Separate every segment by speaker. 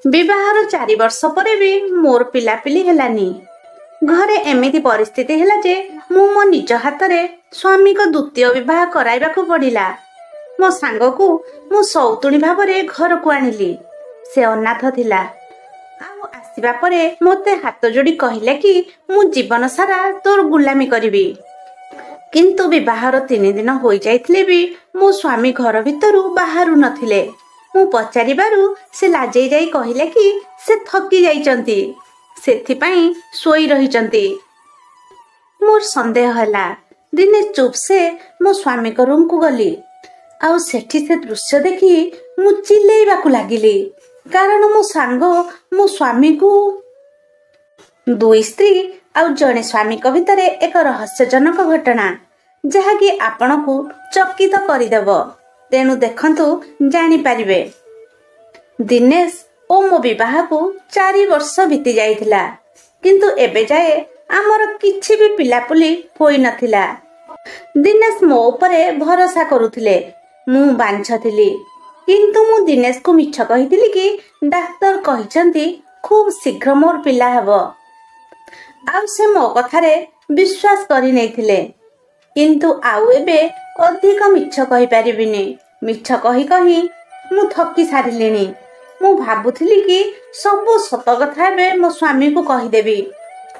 Speaker 1: विवाहर 4 वर्ष पर भी मोर पिलापिली हेलानी। घरे एमिति परिस्थिति हैला जे मु मो निज हाथ रे स्वामी को द्वितीय विवाह कराइबा को पड़िला। मो सांग को मु सौतुणी भाव रे घर को आनिली। से अनाथ थिला। आउ आसीबा परे मोते हाथ जोड़ी कहिले कि मु जीवन सारा तोर गुलामी करिवि। किंतु विवाहर 3 दिन होई जाइथिले भी मो स्वामी घर भितरु बाहरु नथिले। मु पचारिबारु से लाजै जाई कहिले कि से थकी जाइचंती, सेथिपाई सोई रहिचंती। मोर संदेह हला। दिने चुप से मो स्वामी को रूम को गली। आउ सेठी से दृश्य देखी मु चिल्लेइबाकु लागिली। कारण मो सांग मो स्वामी को 2 स्त्री आउ जणे स्वामी को भितरे एक रहस्यजनक घटना जहा कि आपण को चकित करिदेव। तेणु देखंतु जानी पारिबे। दिनेश ओ मो विवाह को 4 वर्ष बीती जाइथिला, किंतु एबे जाए आमर किछि भी पिलापुली होई नथिला। दिनेश मो उपरे भरोसा करुथिले। मु बांछथिली, किंतु मु दिनेश को मिछ कहिथिली कि डाक्टर कहिचंती खूब शीघ्र मोर पिला हबो। आउ से मो कथारे विश्वास करि नैथिले। किंतु आउ एबे अधिक मिछ कहि परिबिनी। मिछ कहि कहि मु थकी सारिलिनी। मु भाबुथिली कि सब सत कथा एबे मो स्वामी को कहि देबी।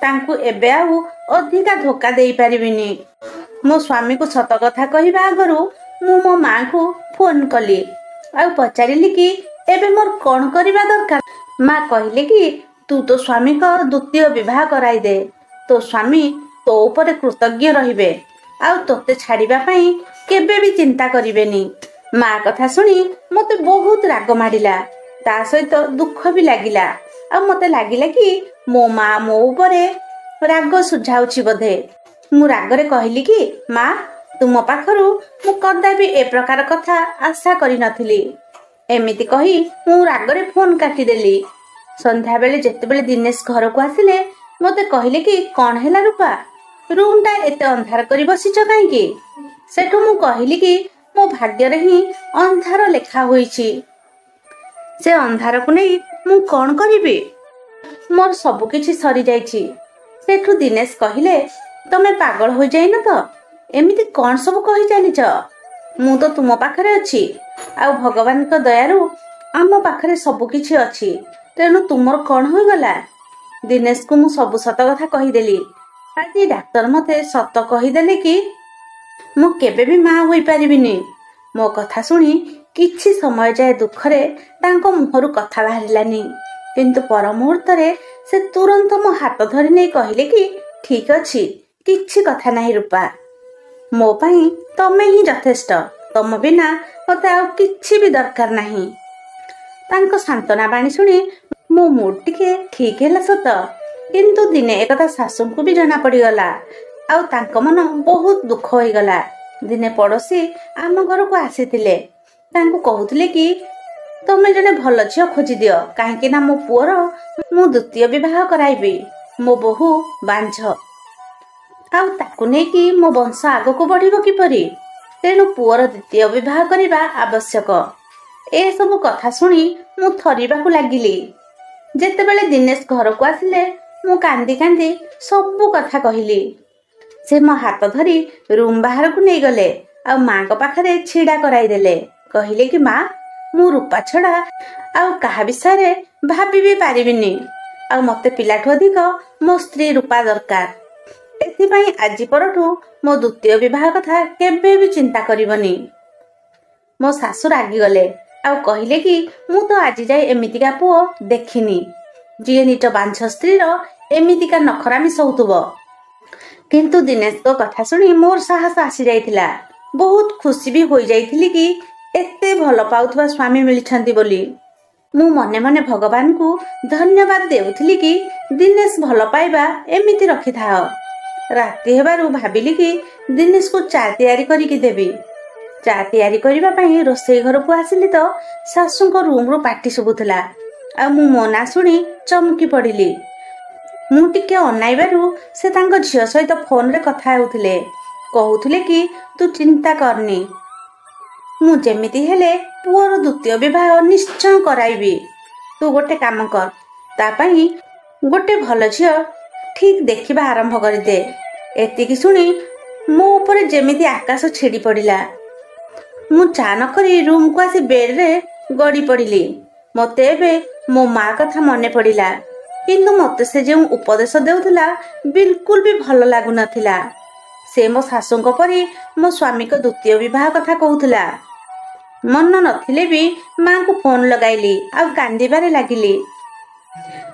Speaker 1: तांकु एबे आउ अधिका धोखा देई परिबिनी। मो स्वामी को सत कथा कहिबा आगरु मु मो मां को फोन कली। आउ पचारिली कि एबे मोर कोन करिबा दरकार। मां कहिले कि तू तो स्वामी को द्वितीय विवाह कराई दे। तो स्वामी तो ऊपर कृतज्ञ रहिबे। आउ तोते छाड़िबा पई केबे भी चिंता करिवेनी। मां कथा सुनी मते बहुत राग माडिला। ता सहित दुख भी लागिला। आ मते लागिला कि मो मां मो ऊपरे राग सुझाउछि बोधे। मु रागरे कहली कि मां तुम पाखरु मु कदापि ए प्रकार कथा आशा करि नथिली। एमिति कही मु रागरे फोन काटी देली। संध्या बेले जेते बेले दिनेश घर को आसिले मते कहले कि कोन हैला रूपा, रूम टा एते अंधार करी बसिच काई कि। सेठु मु कहली कि मो भाग्य रे ही अंधार लेखा होईची। से अंधार को नहीं मु कोन करिबी। मोर सब किछि सरी जाईची। सेठु दिनेश कहिले तमे पागल हो जाई न तो एमिति कोन सब कहि चलीच। मु तो तुम पाखरे अछि। आ भगवान को दयारु आम पाखरे सब किछि अछि। तेणु तुमर कोन होई गला। दिनेश को मु सब सत कथा कहि देली। आज डाक्टर मते सत कहि देले कि मु केबे भी मां होई परिबिनी। मो कथा सुनी किछि समय जाय दुखरे तांको मुहरु कथा बाहरिलानी। किंतु पर मुहूर्त रे से तुरंत मो हाथ धरि नै कहिले कि ठीक अछि, किछि कथा नाही रूपा। मो पई तमे ही यथेष्ट। तम बिना मते आ किछि भी दरकार नाही। तांको सांत्वना बाणी सुनी मो मूड टिके ठीक हैला सत, किंतु दिने एकथा सासू को भी जना पड़ी गला। आउ तांको मन बहुत दुख होई गला। दिने पड़ोसी आम घर को आसीथिले। तांको कहउथिले कि तमे जने भल झियो खोजी दियो, काहेकि ना मो पुअर मु द्वितीय विवाह कराइबी। मो बहु बांझ। आउ ताकु नै कि मो वंश आगो को बढ़िबो किपरि। तेणु पुअर द्वितीय विवाह करिबा आवश्यक। ए सब कथा सुनी मु थरिबाकु लागिली। जेते बेले दिनेश घर को आसिले मु कांदी कांदी सब कथा कहिली। से मो हाथ धरी रूम बाहर को नै गले। आ मां को पाखरे छिडा कराई देले। कहिले कि मां मु रूपा छड़ा आउ कहा विषय रे भाबी भी पारिबिनी। आ मते पिलाठु अधिक मो स्त्री रूपा दरकार। एथिपाई आजि परठु मो द्वितीय विवाह कथा केबे भी चिंता करिवनी। मो सासु रागी गले। आउ कहिले कि मु तो आजि जाय एमितिका पुओ देखिनी जे निज बांझ स्त्री रो एमितिका नखरामी सौतुबो। किंतु दिनेश को कथा सुनी मोर साहस आसी जाइथिला। बहुत खुशी भी होई जाइथिली कि एते भल पाउथवा स्वामी मिलिछंती बोली। मु मने मने भगवान को धन्यवाद देउथिली कि दिनेश भल पाइबा एमिति रखि थाओ। राति हेबारु भाबिली कि दिनेश को चा तैयारी करिकि देबी। चा तैयारी करिबा पई रोसई घर को आसिली तो सासू को रूम रो पाटी सुबुथला। आ मु मना सुनी चमकी पड़िली। मु टिके अनाइबारु से तांको झियो सहित फोन रे कथा हेउथिले। कहउथिले कि तू चिंता करनी, मु जेमिति हेले पुअर द्वितीय विवाह निश्चय कराइबी। ତୁ ଗୋଟେ କାମ କର, ତା ପାଇଁ ଗୋଟେ ଭଲ ଝିଅ ଠିକ୍ ଦେଖିବା ଆରମ୍ଭ କରିଦେ। ଏତିକି ଶୁଣି ମୋ ଉପରେ ଯେମିତି ଆକାଶ ଛିଡ଼ି ପଡ଼ିଲା। ମୁଁ ଚା ନ କରି ରୁମକୁ ଆସି ବେଡ୍ରେ ଗଡ଼ି ପଡ଼ିଲି। ମୋତେ ଏବେ ମୋ ମା କଥା ମନେ ପଡ଼ିଲା, କିନ୍ତୁ ମୋତେ ସେ ଯେଉଁ ଉପଦେଶ ଦେଉଥିଲା ବିଲକୁଲ ବି ଭଲ ଲାଗୁନଥିଲା। ସେ ମୋ ଶାଶୁଙ୍କ ପରି ମୋ ସ୍ୱାମୀଙ୍କ ଦ୍ୱିତୀୟ ବିବାହ କଥା କହୁଥିଲା। ମନ ନଥିଲେ ବି ମାଙ୍କୁ ଫୋନ୍ ଲଗାଇଲି ଆଉ କାନ୍ଦିବାରେ ଲାଗିଲି।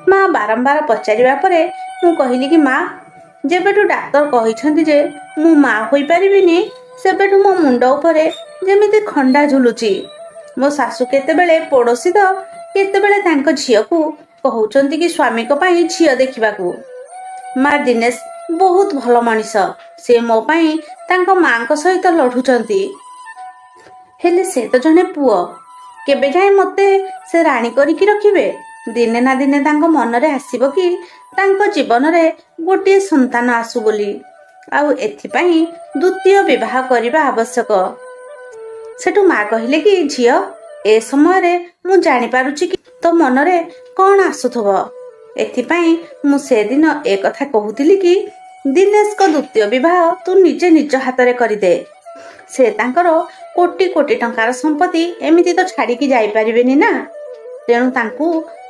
Speaker 1: ମା ବାରମ୍ବାର ପଚାରିବା ପରେ ମୁଁ କହିଲି କି ମା, ଯେବେଠୁ ଡାକ୍ତର କହିଛନ୍ତି ଯେ ମୁଁ ମା ହୋଇପାରିବିନି, ସେବେଠୁ ମୋ ମୁଣ୍ଡ ଉପରେ ଯେମିତି ଖଣ୍ଡା ଝୁଲୁଛି। ମୋ ଶାଶୁ କେତେବେଳେ ପଡ଼ୋଶୀ ତ କେତେବେଳେ ତାଙ୍କ ଝିଅକୁ କହୁଛନ୍ତି କି ସ୍ୱାମୀଙ୍କ ପାଇଁ ଝିଅ ଦେଖିବାକୁ। ମା ଦିନେଶ ବହୁତ ଭଲ ମଣିଷ, ସେ ମୋ ପାଇଁ ତାଙ୍କ ମାଙ୍କ ସହିତ ଲଢ଼ୁଛନ୍ତି। ହେଲେ ସେ ତ ଜଣେ ପୁଅ, କେବେ ଯାଏ ମୋତେ ସେ ରାଣୀ କରିକି ରଖିବେ? ଦିନେ ନା ଦିନେ ତାଙ୍କ ମନରେ ଆସିବ କି ତାଙ୍କ ଜୀବନରେ ଗୋଟିଏ ସନ୍ତାନ ଆସୁ ବୋଲି, ଆଉ ଏଥିପାଇଁ ଦ୍ୱିତୀୟ ବିବାହ କରିବା ଆବଶ୍ୟକ। ସେଠୁ ମା କହିଲେ କି ଝିଅ, ଏ ସମୟରେ ମୁଁ ଜାଣିପାରୁଛି କି ତୋ ମନରେ କ'ଣ ଆସୁଥିବ। ଏଥିପାଇଁ ମୁଁ ସେଦିନ ଏ କଥା କହୁଥିଲି କି ଦିନେଶଙ୍କ ଦ୍ୱିତୀୟ ବିବାହ ତୁ ନିଜେ ନିଜ ହାତରେ କରିଦେ। ସେ ତାଙ୍କର କୋଟି କୋଟି ଟଙ୍କାର ସମ୍ପତ୍ତି ଏମିତି ତ ଛାଡ଼ିକି ଯାଇପାରିବେନି ନା, ତେଣୁ ତାଙ୍କୁ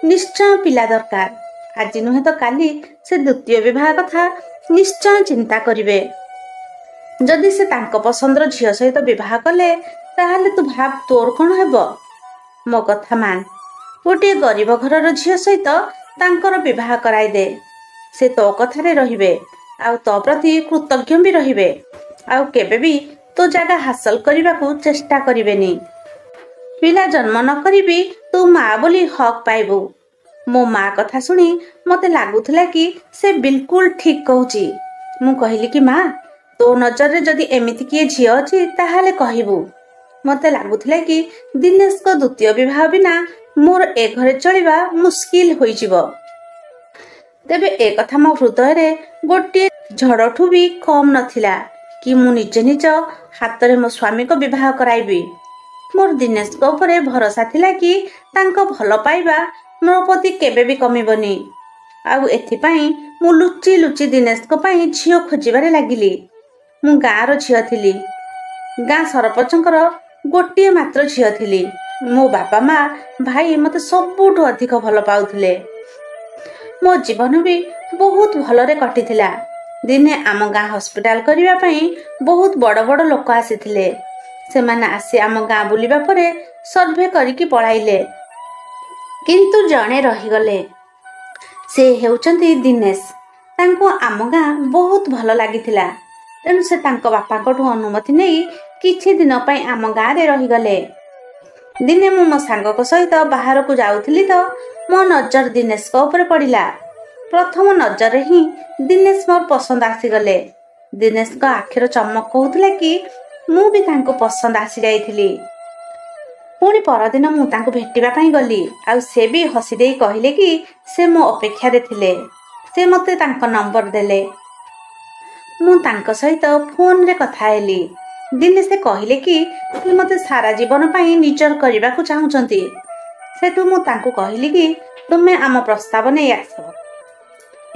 Speaker 1: ନିଶ୍ଚୟ ପିଲା ଦରକାର। ଆଜି ନୁହେଁ ତ କାଲି ସେ ଦ୍ୱିତୀୟ ବିବାହ କଥା ନିଶ୍ଚୟ ଚିନ୍ତା କରିବେ। ଯଦି ସେ ତାଙ୍କ ପସନ୍ଦର ଝିଅ ସହିତ ବିବାହ କଲେ, ତାହେଲେ ତୁ ଭାବ ତୋର କ'ଣ ହେବ। ମୋ କଥା ମାନ, ଗୋଟିଏ ଗରିବ ଘରର ଝିଅ ସହିତ ତାଙ୍କର ବିବାହ କରାଇଦେ। ସେ ତୋ କଥାରେ ରହିବେ, ଆଉ ତୋ ପ୍ରତି କୃତଜ୍ଞ ବି ରହିବେ, ଆଉ କେବେ ବି ତୋ ଜାଗା ହାସଲ କରିବାକୁ ଚେଷ୍ଟା କରିବେନି। ପିଲା ଜନ୍ମ ନ କରିବି ତୁ ମା ବୋଲି ହକ୍ ପାଇବୁ। ମୋ ମା କଥା ଶୁଣି ମୋତେ ଲାଗୁଥିଲା କି ସେ ବିଲକୁଲ ଠିକ୍ କହୁଛି। ମୁଁ କହିଲି କି ମା, ତୋ ନଜରରେ ଯଦି ଏମିତି କିଏ ଝିଅ ଅଛି ତାହେଲେ କହିବୁ। ମୋତେ ଲାଗୁଥିଲା କି ଦିନେଶଙ୍କ ଦ୍ୱିତୀୟ ବିବାହ ବିନା ମୋର ଏ ଘରେ ଚଳିବା ମୁସ୍କିଲ ହୋଇଯିବ। ତେବେ ଏ କଥା ମୋ ହୃଦୟରେ ଗୋଟିଏ ଝଡ଼ଠୁ ବି କମ୍ ନଥିଲା କି ମୁଁ ନିଜେ ନିଜ ହାତରେ ମୋ ସ୍ୱାମୀଙ୍କ ବିବାହ କରାଇବି। ମୋର ଦିନେଶଙ୍କ ଉପରେ ଭରସା ଥିଲା କି ତାଙ୍କ ଭଲ ପାଇବା ମୋ ପ୍ରତି କେବେ ବି କମିବନି। ଆଉ ଏଥିପାଇଁ ମୁଁ ଲୁଚି ଲୁଚି ଦିନେଶଙ୍କ ପାଇଁ ଝିଅ ଖୋଜିବାରେ ଲାଗିଲି। ମୁଁ ଗାଁର ଝିଅ ଥିଲି, ଗାଁ ସରପଞ୍ଚଙ୍କର ଗୋଟିଏ ମାତ୍ର ଝିଅ ଥିଲି। ମୋ ବାପା ମା ଭାଇ ମୋତେ ସବୁଠୁ ଅଧିକ ଭଲ ପାଉଥିଲେ। ମୋ ଜୀବନ ବି ବହୁତ ଭଲରେ କଟିଥିଲା। ଦିନେ ଆମ ଗାଁ ହସ୍ପିଟାଲ କରିବା ପାଇଁ ବହୁତ ବଡ଼ ବଡ଼ ଲୋକ ଆସିଥିଲେ। ସେମାନେ ଆସି ଆମ ଗାଁ ବୁଲିବା ପରେ ସର୍ଭେ କରିକି ପଳାଇଲେ, କିନ୍ତୁ ଜଣେ ରହିଗଲେ। ସେ ହେଉଛନ୍ତି ଦିନେଶ। ତାଙ୍କୁ ଆମ ଗାଁ ବହୁତ ଭଲ ଲାଗିଥିଲା, ତେଣୁ ସେ ତାଙ୍କ ବାପାଙ୍କଠୁ ଅନୁମତି ନେଇ କିଛି ଦିନ ପାଇଁ ଆମ ଗାଁରେ ରହିଗଲେ। ଦିନେ ମୁଁ ମୋ ସାଙ୍ଗଙ୍କ ସହିତ ବାହାରକୁ ଯାଉଥିଲି ତ ମୋ ନଜର ଦିନେଶଙ୍କ ଉପରେ ପଡ଼ିଲା। ପ୍ରଥମ ନଜରରେ ହିଁ ଦିନେଶ ମୋର ପସନ୍ଦ ଆସିଗଲେ। ଦିନେଶଙ୍କ ଆଖିର ଚମକ କହୁଥିଲା କି ମୁଁ ବି ତାଙ୍କୁ ପସନ୍ଦ ଆସିଯାଇଥିଲି। ପୁଣି ପରଦିନ ମୁଁ ତାଙ୍କୁ ଭେଟିବା ପାଇଁ ଗଲି, ଆଉ ସେ ବି ହସି ଦେଇ କହିଲେ କି ସେ ମୋ ଅପେକ୍ଷାରେ ଥିଲେ। ସେ ମୋତେ ତାଙ୍କ ନମ୍ବର ଦେଲେ। ମୁଁ ତାଙ୍କ ସହିତ ଫୋନରେ କଥା ହେଲି। ଦିନେ ସେ କହିଲେ କି ସେ ମୋତେ ସାରା ଜୀବନ ପାଇଁ ନିଜର କରିବାକୁ ଚାହୁଁଛନ୍ତି। ସେଠୁ ମୁଁ ତାଙ୍କୁ କହିଲି କି ତୁମେ ଆମ ପ୍ରସ୍ତାବ ନେଇ ଆସ।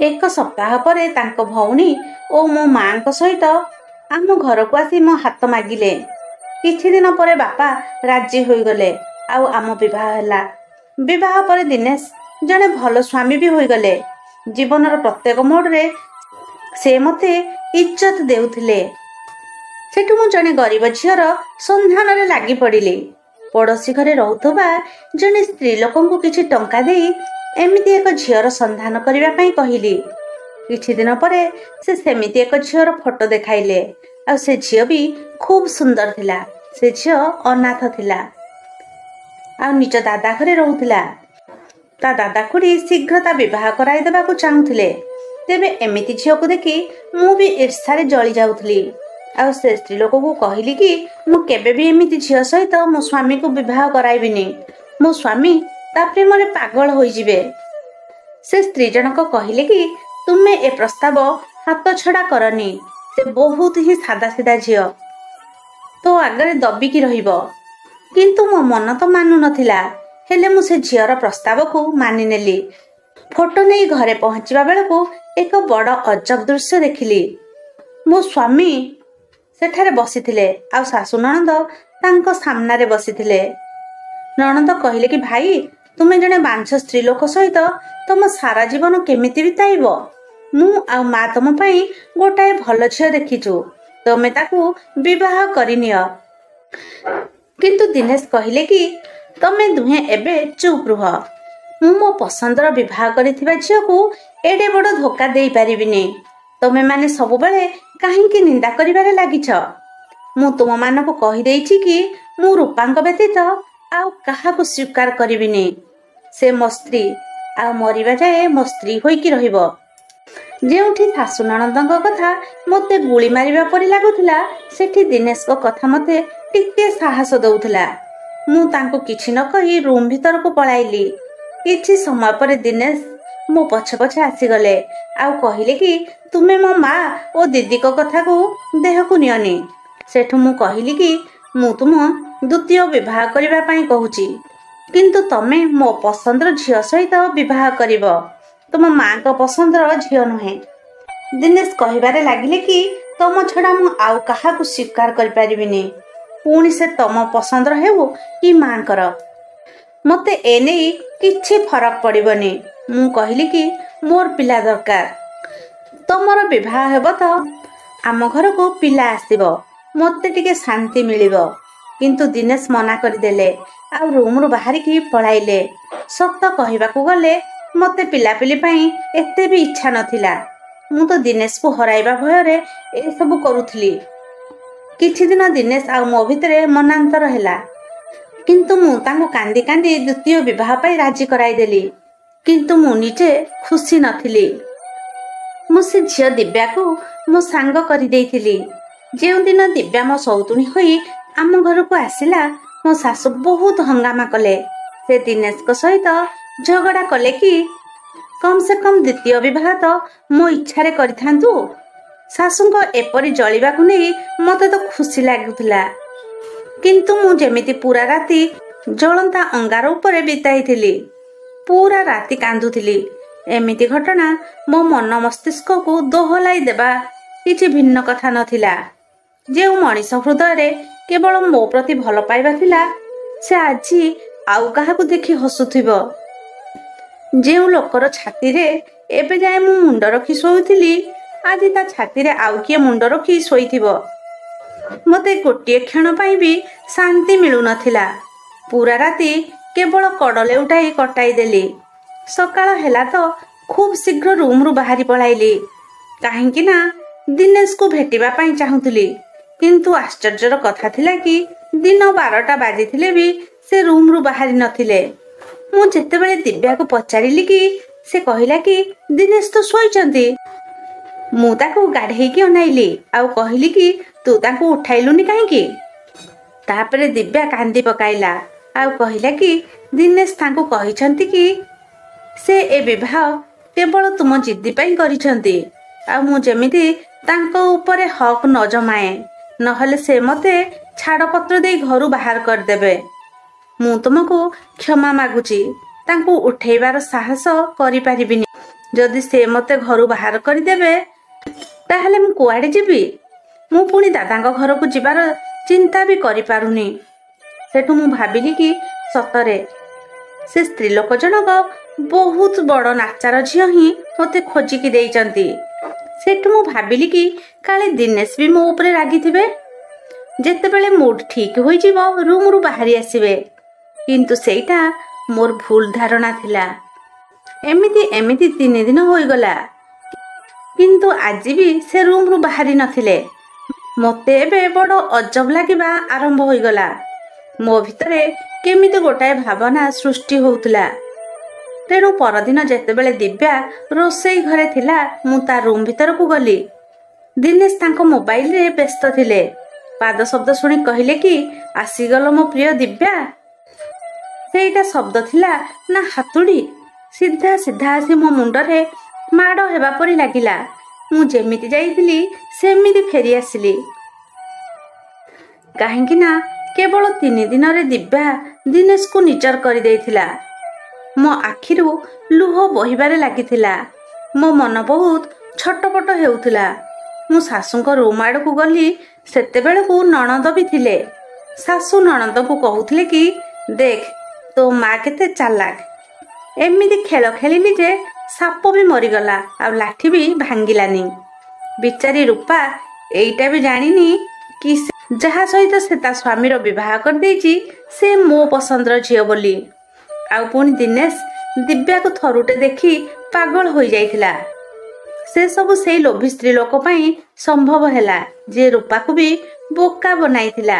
Speaker 1: ଏକ ସପ୍ତାହ ପରେ ତାଙ୍କ ଭଉଣୀ ଓ ମୋ ମାଙ୍କ ସହିତ ଆମ ଘରକୁ ଆସି ମୋ ହାତ ମାଗିଲେ। କିଛି ଦିନ ପରେ ବାପା ରାଜି ହୋଇଗଲେ, ଆଉ ଆମ ବିବାହ ହେଲା। ବିବାହ ପରେ ଦିନେଶ ଜଣେ ଭଲ ସ୍ୱାମୀ ବି ହୋଇଗଲେ। ଜୀବନର ପ୍ରତ୍ୟେକ ମୋଡ଼ରେ ସେ ମୋତେ ଇଜ୍ଜତ ଦେଉଥିଲେ। ସେଠୁ ମୁଁ ଜଣେ ଗରିବ ଝିଅର ସନ୍ଧାନରେ ଲାଗି ପଡ଼ିଲି। ପଡ଼ୋଶୀ ଘରେ ରହୁଥିବା ଜଣେ ସ୍ତ୍ରୀ ଲୋକଙ୍କୁ କିଛି ଟଙ୍କା ଦେଇ ଏମିତି ଏକ ଝିଅର ସନ୍ଧାନ କରିବା ପାଇଁ କହିଲି। କିଛି ଦିନ ପରେ ସେ ସେମିତି ଏକ ଝିଅର ଫଟୋ ଦେଖାଇଲେ, ଆଉ ସେ ଝିଅ ବି ଖୁବ୍ ସୁନ୍ଦର ଥିଲା। ସେ ଝିଅ ଅନାଥ ଥିଲା, ଆଉ ନିଜ ଦାଦା ଘରେ ରହୁଥିଲା। ତା ଦାଦା ଖୁଡ଼ୀ ଶୀଘ୍ର ତା ବିବାହ କରାଇ ଦେବାକୁ ଚାହୁଁଥିଲେ। ତେବେ ଏମିତି ଝିଅକୁ ଦେଖି ମୁଁ ବି ଈର୍ଷାରେ ଜଳି ଯାଉଥିଲି। ଆଉ ସେ ସ୍ତ୍ରୀ ଲୋକକୁ କହିଲି କି ମୁଁ କେବେ ବି ଏମିତି ଝିଅ ସହିତ ମୋ ସ୍ୱାମୀକୁ ବିବାହ କରାଇବିନି। ମୋ ସ୍ୱାମୀ ତା ପ୍ରେମରେ ପାଗଳ ହୋଇଯିବେ। ସେ ସ୍ତ୍ରୀ ଜଣକ କହିଲେ କି ତୁମେ ଏ ପ୍ରସ୍ତାବ ହାତଛଡ଼ା କରନି। ସେ ବହୁତ ହିଁ ସାଦାସିଧା ଝିଅ, ତୋ ଆଗରେ ଦବିକି ରହିବ। କିନ୍ତୁ ମୋ ମନ ତ ମାନୁ ନଥିଲା। ହେଲେ ମୁଁ ସେ ଝିଅର ପ୍ରସ୍ତାବକୁ ମାନିନେଲି। ଫଟୋ ନେଇ ଘରେ ପହଞ୍ଚିବା ବେଳକୁ ଏକ ବଡ଼ ଅଜବ ଦୃଶ୍ୟ ଦେଖିଲି। ମୋ ସ୍ୱାମୀ ସେଠାରେ ବସିଥିଲେ ଆଉ ଶାଶୁ ନଣନ୍ଦ ତାଙ୍କ ସାମ୍ନାରେ ବସିଥିଲେ। ନଣନ୍ଦ କହିଲେ କି ଭାଇ, ତୁମେ ଜଣେ ବାଂଶ ସ୍ତ୍ରୀ ଲୋକ ସହିତ ତମ ସାରା ଜୀବନ କେମିତି ବିତାଇବ? ମୁଁ ଆଉ ମା ତମ ପାଇଁ ଗୋଟାଏ ଭଲ ଝିଅ ଦେଖିଛୁ, ତମେ ତାକୁ ବିବାହ କରିନିଅ। କିନ୍ତୁ ଦିନେଶ କହିଲେ କି ତମେ ଦୁହେଁ ଏବେ ଚୁପ୍ ରୁହ। ମୁଁ ମୋ ପସନ୍ଦର ବିବାହ କରିଥିବା ଝିଅକୁ ଏଡ଼େ ବଡ଼ ଧୋକା ଦେଇପାରିବିନି। ତମେମାନେ ସବୁବେଳେ କାହିଁକି ନିନ୍ଦା କରିବାରେ ଲାଗିଛ? ମୁଁ ତୁମମାନଙ୍କୁ କହିଦେଇଛି କି ମୁଁ ରୂପାଙ୍କ ବ୍ୟତୀତ ଆଉ କାହାକୁ ସ୍ୱୀକାର କରିବିନି। ସେ ମୋ ସ୍ତ୍ରୀ, ଆଉ ମରିବା ଯାଏ ମୋ ସ୍ତ୍ରୀ ହୋଇକି ରହିବ। ଯେଉଁଠି ଶାଶୁ ନଣନ୍ଦଙ୍କ କଥା ମୋତେ ଗୁଳି ମାରିବା ପରି ଲାଗୁଥିଲା, ସେଠି ଦିନେଶଙ୍କ କଥା ମୋତେ ଟିକେ ସାହସ ଦଉଥିଲା। ମୁଁ ତାଙ୍କୁ କିଛି ନ କହି ରୁମ୍ ଭିତରକୁ ପଳାଇଲି। କିଛି ସମୟ ପରେ ଦିନେଶ ମୋ ପଛେ ପଛେ ଆସିଗଲେ ଆଉ କହିଲେ କି ତୁମେ ମୋ ମା ଓ ଦିଦିଙ୍କ କଥାକୁ ଦେହକୁ ନିଅନି। ସେଠୁ ମୁଁ କହିଲି କି ମୁଁ ତୁମ ଦ୍ୱିତୀୟ ବିବାହ କରିବା ପାଇଁ କହୁଛି, କିନ୍ତୁ ତମେ ମୋ ପସନ୍ଦର ଝିଅ ସହିତ ବିବାହ କରିବ, ତୁମ ମାଙ୍କ ପସନ୍ଦର ଝିଅ ନୁହେଁ। ଦିନେଶ କହିବାରେ ଲାଗିଲେ କି ତମ ଛଡ଼ା ମୁଁ ଆଉ କାହାକୁ ସ୍ୱୀକାର କରିପାରିବିନି, ପୁଣି ସେ ତମ ପସନ୍ଦର ହେଉ କି ମାଙ୍କର, ମୋତେ ଏ ନେଇ କିଛି ଫରକ ପଡ଼ିବନି। ମୁଁ କହିଲି କି ମୋର ପିଲା ଦରକାର। ତମର ବିବାହ ହେବ ତ ଆମ ଘରକୁ ପିଲା ଆସିବ, ମୋତେ ଟିକେ ଶାନ୍ତି ମିଳିବ। କିନ୍ତୁ ଦିନେଶ ମନା କରିଦେଲେ ଆଉ ରୁମ୍ରୁ ବାହାରିକି ପଳାଇଲେ। ସତ କହିବାକୁ ଗଲେ ମୋତେ ପିଲାପିଲି ପାଇଁ ଏତେ ବି ଇଚ୍ଛା ନଥିଲା। ମୁଁ ତ ଦିନେଶକୁ ହରାଇବା ଭୟରେ ଏସବୁ କରୁଥିଲି। କିଛି ଦିନ ଦିନେଶ ଆଉ ମୋ ଭିତରେ ମନାନ୍ତର ହେଲା, କିନ୍ତୁ ମୁଁ ତାଙ୍କୁ କାନ୍ଦି କାନ୍ଦି ଦ୍ୱିତୀୟ ବିବାହ ପାଇଁ ରାଜି କରାଇଦେଲି। କିନ୍ତୁ ମୁଁ ନିଜେ ଖୁସି ନଥିଲି। ମୁଁ ସେ ଝିଅ ଦିବ୍ୟାକୁ ମୋ ସାଙ୍ଗ କରିଦେଇଥିଲି। ଯେଉଁଦିନ ଦିବ୍ୟା ମୋ ସଉତୁଣୀ ହୋଇ ଆମ ଘରକୁ ଆସିଲା, ମୋ ଶାଶୁ ବହୁତ ହଙ୍ଗାମା କଲେ। ସେ ଦିନେଶଙ୍କ ସହିତ ଝଗଡ଼ା କଲେ କି କମ୍ ସେ କମ୍ ଦ୍ୱିତୀୟ ବିବାହ ତ ମୋ ଇଚ୍ଛାରେ କରିଥାନ୍ତୁ। ଶାଶୁଙ୍କ ଏପରି ଜଳିବାକୁ ନେଇ ମୋତେ ତ ଖୁସି ଲାଗୁଥିଲା, କିନ୍ତୁ ମୁଁ ଯେମିତି ପୁରା ରାତି ଜଳନ୍ତା ଅଙ୍ଗାର ଉପରେ ବିତାଇଥିଲି। ପୁରା ରାତି କାନ୍ଦୁଥିଲି। ଏମିତି ଘଟଣା ମୋ ମନ ମସ୍ତିଷ୍କକୁ ଦୋହଲାଇ ଦେବା କିଛି ଭିନ୍ନ କଥା ନଥିଲା। ଯେଉଁ ମଣିଷ ହୃଦୟରେ କେବଳ ମୋ ପ୍ରତି ଭଲ ପାଇବା ଥିଲା, ସେ ଆଜି ଆଉ କାହାକୁ ଦେଖି ହସୁଥିବ। ଯେଉଁ ଲୋକର ଛାତିରେ ଏବେ ଯାଏ ମୁଁ ମୁଣ୍ଡ ରଖି ଶୋଇଥିଲି, ଆଜି ତା ଛାତିରେ ଆଉ କିଏ ମୁଣ୍ଡ ରଖି ଶୋଇଥିବ। ମୋତେ ଗୋଟିଏ କ୍ଷଣ ପାଇଁ ବି ଶାନ୍ତି ମିଳୁନଥିଲା। ପୁରା ରାତି କେବଳ କଡ଼ ଲେଉଟାଇ କଟାଇଦେଲି। ସକାଳ ହେଲା ତ ଖୁବ୍ ଶୀଘ୍ର ରୁମ୍ରୁ ବାହାରି ପଳାଇଲି, କାହିଁକି ନା ଦିନେଶକୁ ଭେଟିବା ପାଇଁ ଚାହୁଁଥିଲି। କିନ୍ତୁ ଆଶ୍ଚର୍ଯ୍ୟର କଥା ଥିଲା କି ଦିନ 12ଟା ବାଜିଥିଲେ ବି ସେ ରୁମ୍ରୁ ବାହାରି ନଥିଲେ। ମୁଁ ଯେତେବେଳେ ଦିବ୍ୟାକୁ ପଚାରିଲି କି ସେ କହିଲା କି ଦିନେଶ ତ ଶୋଇଛନ୍ତି। ମୁଁ ତାକୁ ଗାଢ଼େଇକି ଅନାଇଲି ଆଉ କହିଲି କି ତୁ ତାଙ୍କୁ ଉଠାଇଲୁନି କାହିଁକି? ତାପରେ ଦିବ୍ୟା କାନ୍ଦି ପକାଇଲା ଆଉ କହିଲା କି ଦିନେଶ ତାଙ୍କୁ କହିଛନ୍ତି କି ସେ ଏ ବିବାହ କେବଳ ତୁମ ଜିଦି ପାଇଁ କରିଛନ୍ତି, ଆଉ ମୁଁ ଯେମିତି ତାଙ୍କ ଉପରେ ହକ୍ ନ ଜମାଏ, ନହେଲେ ସେ ମୋତେ ଛାଡ଼ପତ୍ର ଦେଇ ଘରୁ ବାହାର କରିଦେବେ। ମୁଁ ତୁମକୁ କ୍ଷମା ମାଗୁଛି, ତାଙ୍କୁ ଉଠେଇବାର ସାହସ କରିପାରିବିନି। ଯଦି ସେ ମୋତେ ଘରୁ ବାହାର କରିଦେବେ, ତାହେଲେ ମୁଁ କୁଆଡ଼େ ଯିବି? ମୁଁ ପୁଣି ଦାଦାଙ୍କ ଘରକୁ ଯିବାର ଚିନ୍ତା ବି କରିପାରୁନି। ସେଠୁ ମୁଁ ଭାବିଲି କି ସତରେ ସେ ସ୍ତ୍ରୀ ଲୋକ ଜଣକ ବହୁତ ବଡ଼ ନାଚାର ଝିଅ ହିଁ ମୋତେ ଖୋଜିକି ଦେଇଛନ୍ତି। ସେଠୁ ମୁଁ ଭାବିଲି କି କାଳେ ଦିନେଶ ବି ମୋ ଉପରେ ରାଗିଥିବେ। ଯେତେବେଳେ ମୁଡ୍ ଠିକ୍ ହୋଇଯିବ ରୁମ୍ରୁ ବାହାରି ଆସିବେ। କିନ୍ତୁ ସେଇଟା ମୋର ଭୁଲ ଧାରଣା ଥିଲା। ଏମିତି 3 ଦିନ ହୋଇଗଲା, କିନ୍ତୁ ଆଜି ବି ସେ ରୁମ୍ରୁ ବାହାରି ନଥିଲେ। ମୋତେ ଏବେ ବଡ଼ ଅଜବ ଲାଗିବା ଆରମ୍ଭ ହୋଇଗଲା। ମୋ ଭିତରେ କେମିତି ଗୋଟାଏ ଭାବନା ସୃଷ୍ଟି ହେଉଥିଲା। ତେଣୁ ପରଦିନ ଯେତେବେଳେ ଦିବ୍ୟା ରୋଷେଇ ଘରେ ଥିଲା, ମୁଁ ତା ରୁମ୍ ଭିତରକୁ ଗଲି। ଦିନେଶ ତାଙ୍କ ମୋବାଇଲରେ ବ୍ୟସ୍ତ ଥିଲେ। ପାଦ ଶବ୍ଦ ଶୁଣି କହିଲେ କି ଆସିଗଲ ମୋ ପ୍ରିୟ ଦିବ୍ୟା। ସେଇଟା ଶବ୍ଦ ଥିଲା ନା ହାତୁଡ଼ି ସିଧା ସିଧା ଆସି ମୋ ମୁଣ୍ଡରେ ମାଡ଼ ହେବା ପରି ଲାଗିଲା। ମୁଁ ଯେମିତି ଯାଇଥିଲି ସେମିତି ଫେରି ଆସିଲି, କାହିଁକି ନା କେବଳ 3 ଦିନରେ ଦିବ୍ୟା ଦିନେଶକୁ ନିଜର କରିଦେଇଥିଲା। ମୋ ଆଖିରୁ ଲୁହ ବହିବାରେ ଲାଗିଥିଲା। ମୋ ମନ ବହୁତ ଛଟପଟ ହେଉଥିଲା। ମୁଁ ଶାଶୁଙ୍କ ରୁମ୍ ଆଡ଼କୁ ଗଲି। ସେତେବେଳକୁ ନଣନ୍ଦ ବି ଥିଲେ। ଶାଶୁ ନଣନ୍ଦକୁ କହୁଥିଲେ କି ଦେଖ ତୋ ମା କେତେ ଚାଲାକ। ଏମିତି ଖେଳ ଖେଳିଲି ଯେ ସାପ ବି ମରିଗଲା ଆଉ ଲାଠି ବି ଭାଙ୍ଗିଲାନି। ବିଚାରୀ ରୂପା ଏଇଟା ବି ଜାଣିନି କି ଯାହା ସହିତ ସେ ତା ସ୍ୱାମୀର ବିବାହ କରିଦେଇଛି ସେ ମୋ ପସନ୍ଦର ଝିଅ ବୋଲି। ଆଉ ପୁଣି ଦିନେଶ ଦିବ୍ୟାକୁ ଥରୁଟେ ଦେଖି ପାଗଳ ହୋଇଯାଇଥିଲା। ସେ ସବୁ ସେଇ ଲୋଭୀ ସ୍ତ୍ରୀ ଲୋକ ପାଇଁ ସମ୍ଭବ ହେଲା ଯିଏ ରୂପାକୁ ବି ବୋକା ବନାଇଥିଲା।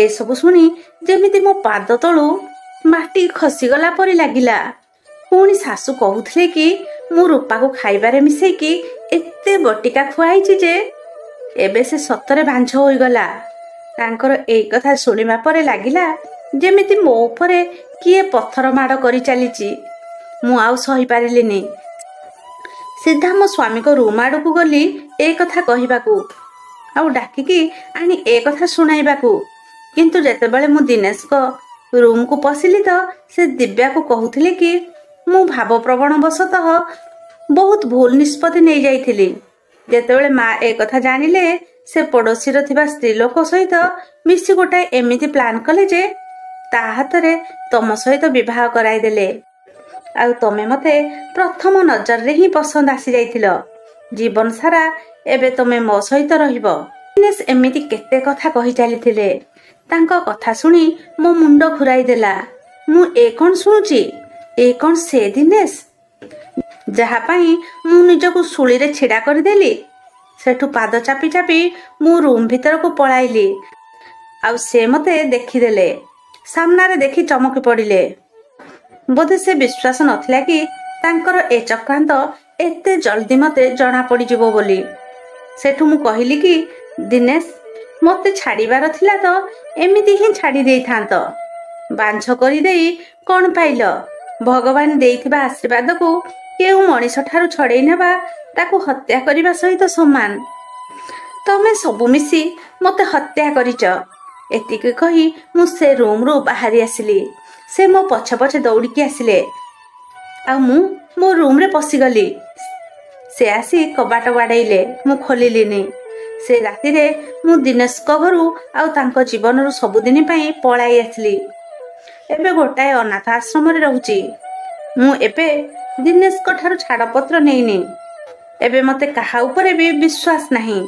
Speaker 1: ଏସବୁ ଶୁଣି ଯେମିତି ମୋ ପାଦ ତଳୁ ମାଟି ଖସିଗଲା ପରି ଲାଗିଲା। ପୁଣି ଶାଶୁ କହୁଥିଲେ କି ମୁଁ ରୂପାକୁ ଖାଇବାରେ ମିଶେଇକି ଏତେ ବଟିକା ଖୁଆଇଛି ଯେ ଏବେ ସେ ସତରେ ବାଞ୍ଝ ହୋଇଗଲା। ତାଙ୍କର ଏଇ କଥା ଶୁଣିବା ପରେ ଲାଗିଲା ଯେମିତି ମୋ ଉପରେ କିଏ ପଥର ମାଡ଼ କରି ଚାଲିଛି। ମୁଁ ଆଉ ସହିପାରିଲିନି। ସିଧା ମୋ ସ୍ୱାମୀଙ୍କ ରୁମ୍ ଆଡ଼କୁ ଗଲି ଏ କଥା କହିବାକୁ ଆଉ ଡାକିକି ଆଣି ଏ କଥା ଶୁଣାଇବାକୁ। କିନ୍ତୁ ଯେତେବେଳେ ମୁଁ ଦିନେଶଙ୍କ ରୁମ୍କୁ ପଶିଲି ତ ସେ ଦିବ୍ୟାକୁ କହୁଥିଲେ କି ମୁଁ ଭାବପ୍ରବଣ ବଶତଃ ବହୁତ ଭୁଲ ନିଷ୍ପତ୍ତି ନେଇଯାଇଥିଲି। ଯେତେବେଳେ ମା ଏ କଥା ଜାଣିଲେ ସେ ପଡ଼ୋଶୀର ଥିବା ସ୍ତ୍ରୀ ଲୋକ ସହିତ ମିଶି ଗୋଟାଏ ଏମିତି ପ୍ଲାନ୍ କଲେ ଯେ ତା ହାତରେ ତମ ସହିତ ବିବାହ କରାଇଦେଲେ। ଆଉ ତମେ ମତେ ପ୍ରଥମ ନଜରରେ ହିଁ ପସନ୍ଦ ଆସିଯାଇଥିଲ। ଜୀବନ ସାରା ଏବେ ତମେ ମୋ ସହିତ ରହିବ। ଦିନେଶ ଏମିତି କେତେ କଥା କହି ଚାଲିଥିଲେ। ତାଙ୍କ କଥା ଶୁଣି ମୋ ମୁଣ୍ଡ ଘୁରାଇ ଦେଲା। ମୁଁ ଏ କ'ଣ ଶୁଣୁଛି? ଏ କ'ଣ ସେ ଦିନେଶ ଯାହା ପାଇଁ ମୁଁ ନିଜକୁ ଶୂଳିରେ ଛିଡ଼ା କରିଦେଲି? ସେଠୁ ପାଦ ଚାପି ଚାପି ମୁଁ ରୁମ୍ ଭିତରକୁ ପଳାଇଲି। ଆଉ ସେ ମତେ ଦେଖିଦେଲେ। ସାମ୍ନାରେ ଦେଖି ଚମକି ପଡ଼ିଲେ। ବୋଧେ ସେ ବିଶ୍ୱାସ ନଥିଲା କି ତାଙ୍କର ଏ ଚକ୍ରାନ୍ତ ଏତେ ଜଲ୍ଦି ମତେ ଜଣା ପଡ଼ିଯିବ ବୋଲି। ସେଠୁ ମୁଁ କହିଲି କି ଦିନେଶ ମତେ ଛାଡ଼ିବାର ଥିଲା ତ ଏମିତି ହିଁ ଛାଡ଼ି ଦେଇଥାନ୍ତ। ବାଞ୍ଝ କରିଦେଇ କ'ଣ ପାଇଲ? ଭଗବାନ ଦେଇଥିବା ଆଶୀର୍ବାଦକୁ କେଉଁ ମଣିଷ ଠାରୁ ଛଡ଼େଇ ନେବା ତାକୁ ହତ୍ୟା କରିବା ସହିତ ସମାନ। ତମେ ସବୁ ମିଶି ମତେ ହତ୍ୟା କରିଛ। ଏତିକି କହି ମୁଁ ସେ ରୁମ୍ରୁ ବାହାରି ଆସିଲି। ସେ ମୋ ପଛେ ପଛେ ଦୌଡ଼ିକି ଆସିଲେ ଆଉ ମୁଁ ମୋ ରୁମ୍ରେ ପଶିଗଲି। ସେ ଆସି କବାଟ ବାଡ଼େଇଲେ। ମୁଁ ଖୋଲିଲିନି। ସେ ରାତିରେ ମୁଁ ଦିନେଶଙ୍କ ଘରୁ ଆଉ ତାଙ୍କ ଜୀବନରୁ ସବୁଦିନ ପାଇଁ ପଳାଇ ଆସିଲି। ଏବେ ଗୋଟାଏ ଅନାଥ ଆଶ୍ରମରେ ରହୁଛି। ମୁଁ ଏବେ ଦିନେଶଙ୍କ ଠାରୁ ଛାଡ଼ପତ୍ର ନେଇନି। ଏବେ ମତେ କାହା ଉପରେ ବି ବିଶ୍ୱାସ ନାହିଁ।